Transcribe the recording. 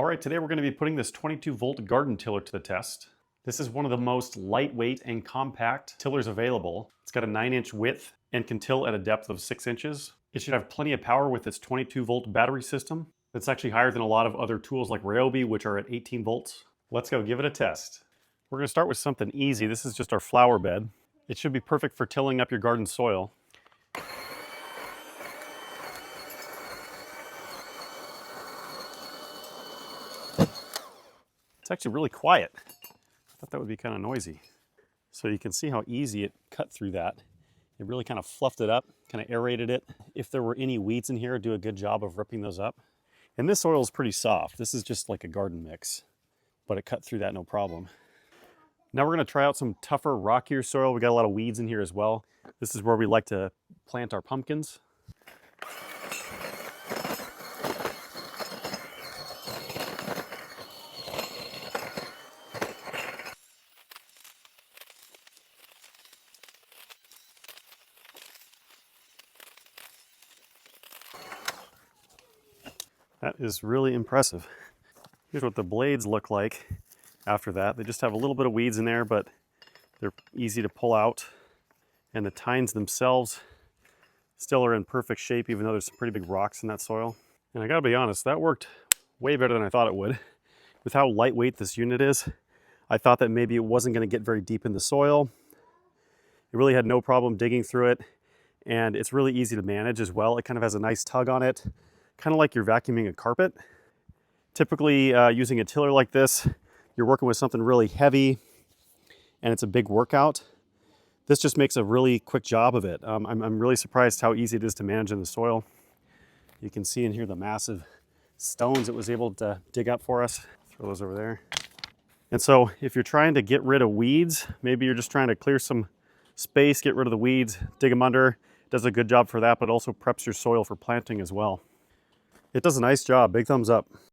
All right, today we're going to be putting this 22-volt garden tiller to the test. This is one of the most lightweight and compact tillers available. It's got a 9-inch width and can till at a depth of 6 inches. It should have plenty of power with its 22-volt battery system. It's actually higher than a lot of other tools like Ryobi, which are at 18 volts. Let's go give it a test. We're going to start with something easy. This is just our flower bed. It should be perfect for tilling up your garden soil. It's actually really quiet. I thought that would be kind of noisy. So you can see how easy it cut through that. It really kind of fluffed it up, kind of aerated it. If there were any weeds in here, do a good job of ripping those up. And this soil is pretty soft. This is just like a garden mix, but it cut through that no problem. Now we're going to try out some tougher, rockier soil. We got a lot of weeds in here as well. This is where we like to plant our pumpkins. That is really impressive. Here's what the blades look like after that. They just have a little bit of weeds in there, but they're easy to pull out. And the tines themselves still are in perfect shape, even though there's some pretty big rocks in that soil. And I gotta be honest, that worked way better than I thought it would. With how lightweight this unit is, I thought that maybe it wasn't gonna get very deep in the soil. It really had no problem digging through it. And it's really easy to manage as well. It kind of has a nice tug on it, kind of like you're vacuuming a carpet. Typically, using a tiller like this, you're working with something really heavy and it's a big workout. This just makes a really quick job of it. I'm really surprised how easy it is to manage in the soil. You can see in here the massive stones it was able to dig up for us. Throw those over there. And so if you're trying to get rid of weeds, maybe you're just trying to clear some space, get rid of the weeds, dig them under, it does a good job for that, but also preps your soil for planting as well. It does a nice job. Big thumbs up.